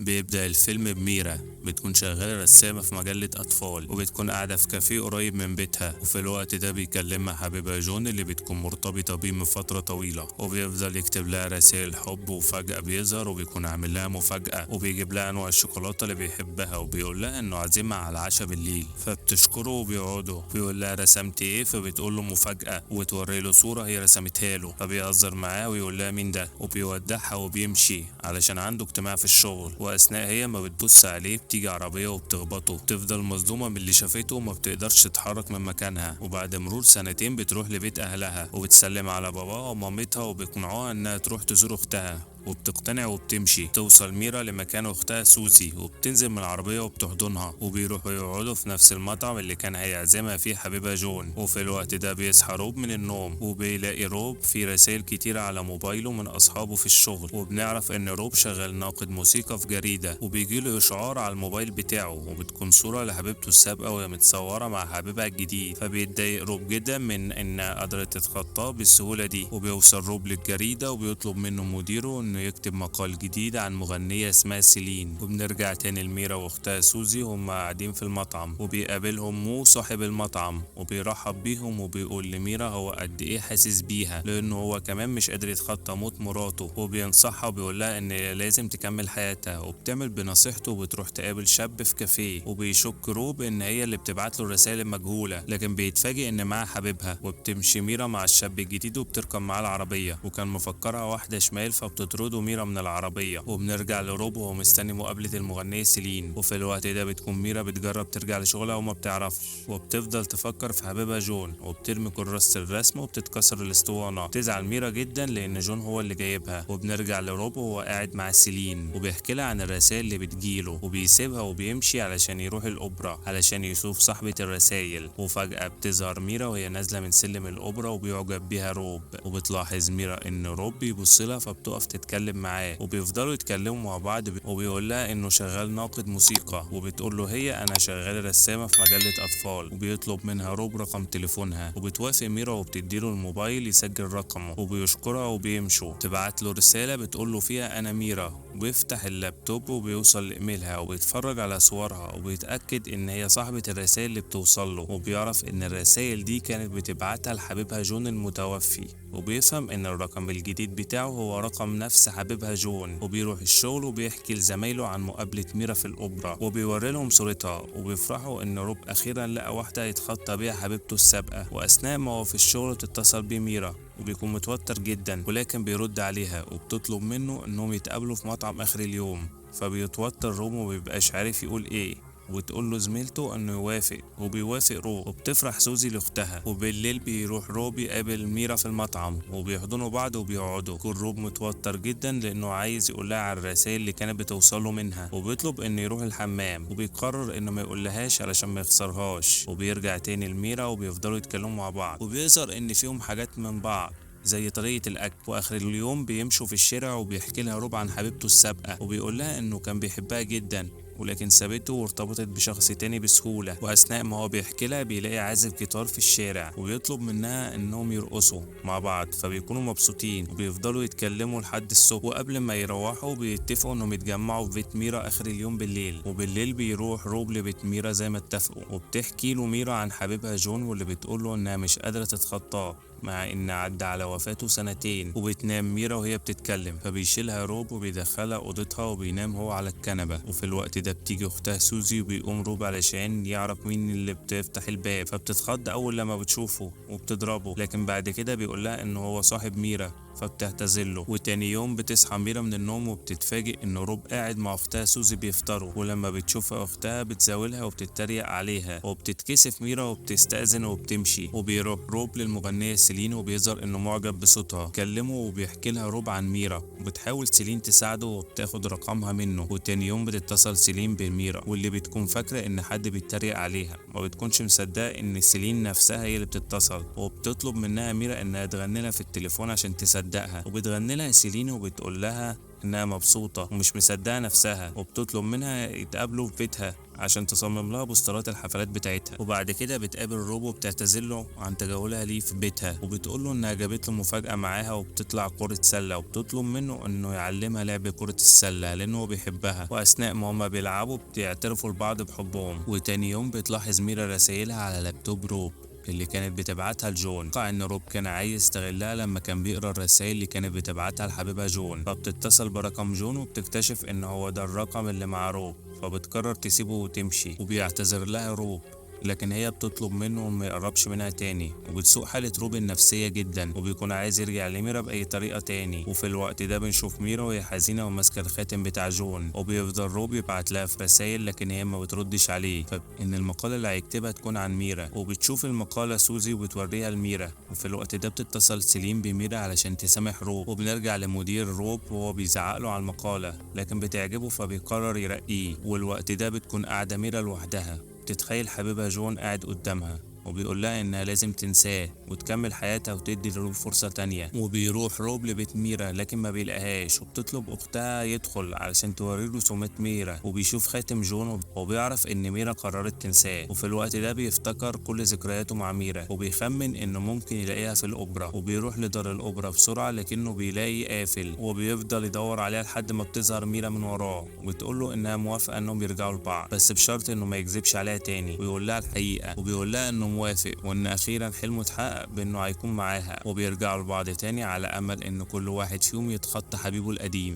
بيبدأ الفيلم بميرا بتكون شغالة رسامة في مجلة أطفال، وبتكون قاعدة في كافيه قريب من بيتها، وفي الوقت ده بيكلمها حبيبها جون اللي بتكون مرتبطة بيه من فترة طويلة، وبيفضل يكتب لها رسائل حب، وفجأة بيظهر وبيكون عامل لها مفاجأة، وبيجيب لها أنواع الشوكولاتة اللي بيحبها، وبيقول لها إنه عازمها على العشاء بالليل، فبتشكره وبيقعدوا. بيقول لها رسمت إيه؟ فبتقول له مفاجأة، وتوري له صورة هي رسمتها له، فبيهزر معاه ويقول لها مين ده، وبيودعها وبيمشي علشان عنده اجتماع في الشغل. وأثناء هي ما بتبص عليه بتيجي عربية وبتخبطه، بتفضل مصدومة من اللي شافته وما بتقدرش تتحرك من مكانها. وبعد مرور سنتين بتروح لبيت أهلها وبتسلم على باباها ومامتها، وبيقنعوها إنها تروح تزور أختها، وبتقتنع وبتمشي. توصل ميرا لمكان اختها سوزي، وبتنزل من العربية وبتحضنها، وبيروحوا يقعدوا في نفس المطعم اللي كان هيعزمها فيه حبيبها جون. وفي الوقت ده بيصحى روب من النوم، وبيلاقي روب في رسائل كتيرة على موبايله من اصحابه في الشغل، وبنعرف ان روب شغال ناقد موسيقى في جريدة، وبيجيله اشعار على الموبايل بتاعه، وبتكون صورة لحبيبته السابقة وهي متصورة مع حبيبها الجديد. فبيتضايق روب جدا من انها قدرت تتخطاه بالسهولة دي. وبيوصل روب للجريدة وبيطلب منه مديره انه يكتب مقال جديد عن مغنية اسمها سيلين. وبنرجع تاني لميرا واختها سوزي وهم قاعدين في المطعم، وبيقابلهم مو صاحب المطعم، وبيرحب بيهم، وبيقول لميرا هو قد ايه حاسس بيها، لانه هو كمان مش قادر يتخطى موت مراته، وبينصحها وبيقول لها ان لازم تكمل حياتها، وبتعمل بنصيحته وبتروح تقابل شاب في كافيه. وبيشك روب ان هي اللي بتبعت له الرسائل المجهولة، لكن بيتفاجئ ان معاها حبيبها. وبتمشي ميرا مع الشاب الجديد وبتركب معاه العربية، وكان مفكرها واحدة شمال فبتطرده ميرا من العربية. وبنرجع لروب وهو مستني مقابلة المغنية سيلين. وفي الوقت ده بتكون ميرا بتجرب ترجع لشغلها وما بتعرفش، وبتفضل تفكر في حبيبها جون، وبترمي كراسة الرسم وبتتكسر الاسطوانة. بتزعل ميرا جدا لان جون هو اللي جايبها. وبنرجع لروب وهو قاعد مع سيلين، وبيحكي لها عن الرسائل اللي بتجيله، وبيسيبها وبيمشي علشان يروح الأوبرا علشان يشوف صاحبة الرسائل. وفجأة بتظهر ميرا وهي نازلة من سلم الأوبرا، وبيعجب بيها روب، وبتلاحظ ميرا ان روب بيبصلها فبتقف تتكلم معاه، وبيفضلوا يتكلموا مع بعض. وبيقول لها انه شغال ناقد موسيقى، وبتقول له هي انا شغال رسامة في مجلة اطفال. وبيطلب منها روب رقم تليفونها، وبتوافق ميرا وبتديله الموبايل يسجل رقمه، وبيشكرها وبيمشوا. تبعت له رسالة بتقول له فيها انا ميرا، وبيفتح اللابتوب وبيوصل لايميلها وبيتفرج على صورها، وبيتأكد ان هي صاحبة الرسائل اللي بتوصل له، وبيعرف ان الرسائل دي كانت بتبعتها لحبيبها جون المتوفي. وبيفهم ان الرقم الجديد بتاعه هو رقم نفس حبيبها جون. وبيروح الشغل وبيحكي لزمايله عن مقابلة ميرا في الأوبرا، وبيوري لهم صورتها، وبيفرحوا ان روب اخيرا لقى واحدة يتخطى بيها حبيبته السابقة. واثناء ما هو في الشغل تتصل بيه ميرا، وبيكون متوتر جدا، ولكن بيرد عليها وبتطلب منه انهم يتقابلوا في مطعم اخر اليوم. فبيتوتر روب ومبيبقاش عارف يقول ايه، وتقول له زميلته انه يوافق، وبيوافق روب. وبتفرح سوزي لاختها. وبالليل بيروح روب يقابل ميرا في المطعم، وبيحضنوا بعض وبيقعدوا. يكون روب متوتر جدا لانه عايز يقول لها على الرسائل اللي كانت بتوصله منها، وبيطلب انه يروح الحمام، وبيقرر انه ما يقولهاش علشان ما يخسرهاش. وبيرجع تاني لميرا وبيفضلوا يتكلموا مع بعض، وبيظهر ان فيهم حاجات من بعض زي طريقة الأكل. وآخر اليوم بيمشوا في الشارع، وبيحكي لها روب عن حبيبته السابقة، وبيقول لها إنه كان بيحبها جدا، ولكن سابته وارتبطت بشخص تاني بسهولة. وأثناء ما هو بيحكي لها بيلاقي عازف جيتار في الشارع، وبيطلب منها إنهم يرقصوا مع بعض، فبيكونوا مبسوطين وبيفضلوا يتكلموا لحد الصبح. وقبل ما يروحوا بيتفقوا إنهم يتجمعوا في بيت ميرا آخر اليوم بالليل. وبالليل بيروح روب لبيت ميرا زي ما اتفقوا، وبتحكي له ميرا عن حبيبها جون، واللي بتقول له إنها مش قادرة تتخطاه مع ان عدى على وفاته سنتين. وبتنام ميرا وهي بتتكلم، فبيشيلها روب وبيدخلها اوضتها، وبينام هو على الكنبه. وفي الوقت ده بتيجي اختها سوزي، وبيقوم روب علشان يعرف مين اللي بتفتح الباب، فبتتخض اول لما بتشوفه وبتضربه، لكن بعد كده بيقول لها ان هو صاحب ميرا فبتعتذرله. وتاني يوم بتصحى ميرا من النوم وبتتفاجئ ان روب قاعد مع اختها سوزي بيفطروا. ولما بتشوف اختها بتزاولها وبتتريق عليها، وبتتكسف ميرا وبتستأذن وبتمشي. وبيروح روب للمغنية سيلين، وبيظهر انه معجب بصوتها. كلمه وبيحكي لها روب عن ميرا، وبتحاول سيلين تساعده وبتاخد رقمها منه. وتاني يوم بتتصل سيلين بميرا، واللي بتكون فاكرة ان حد بيتريق عليها، ما بتكونش مصدقة ان سيلين نفسها هي اللي بتتصل. وبتطلب منها ميرا انها تغني لها في التليفون عشان تصدق بتصدقها وبتغني لها سيلين وبتقول لها انها مبسوطة ومش مصدقة نفسها، وبتطلب منها يتقابلوا في بيتها عشان تصمم لها بوسترات الحفلات بتاعتها. وبعد كده بتقابل روب وبتعتذر عن تجاهلها ليه في بيتها، وبتقول له انها جابت له مفاجأة معاها وبتطلع كرة سلة، وبتطلب منه انه يعلمها لعب كرة السلة لانه هو بيحبها. واثناء ما هما بيلعبوا بيعترفوا لبعض بحبهم. وتاني يوم بتلاحظ ميرا رسايلها على لابتوب روب اللي كانت بتبعتها لجون. وقع ان روب كان عايز يستغلها لما كان بيقرا الرسائل اللي كانت بتبعتها لحبيبها جون، فبتتصل برقم جون وبتكتشف ان هو ده الرقم اللي مع روب، فبتقرر تسيبه وتمشي. وبيعتذر لها روب لكن هي بتطلب منه ما يقربش منها تاني، وبتسوء حالة روب النفسية جدا، وبيكون عايز يرجع لميرا بأي طريقة تاني. وفي الوقت ده بنشوف ميرا وهي حزينة وماسكة الخاتم بتاع جون، وبيفضل روب يبعت لها في رسايل لكن هي ما بتردش عليه، فإن المقالة اللي هيكتبها تكون عن ميرا. وبتشوف المقالة سوزي وبتوريها لميرا. وفي الوقت ده بتتصل سيلين بميرا علشان تسامح روب. وبنرجع لمدير روب وهو بيزعق له على المقالة لكن بتعجبه فبيقرر يرقيه. والوقت ده بتكون قاعدة ميرا لوحدها، تتخيل حبيبها جون قاعد قدامها وبيقول لها انها لازم تنساه وتكمل حياتها وتدي لروب فرصة تانية. وبيروح روب لبيت ميرا لكن ما بيلاقيهاش، وبتطلب اختها يدخل علشان توريله رسومات ميرا، وبيشوف خاتم جون وبيعرف ان ميرا قررت تنساه. وفي الوقت ده بيفتكر كل ذكرياته مع ميرا وبيخمن انه ممكن يلاقيها في الاوبرا، وبيروح لدار الاوبرا بسرعة لكنه بيلاقي قافل، وبيفضل يدور عليها لحد ما بتظهر ميرا من وراه وبتقوله انها موافقة انهم يرجعوا لبعض بس بشرط انه ما يكذبش عليها تاني ويقول لها الحقيقة، وبيقول لها انه موافق وان اخيرا حلمه اتحقق بانه هيكون معاها، وبيرجعوا لبعض تاني على امل ان كل واحد فيهم يتخطى حبيبه القديم.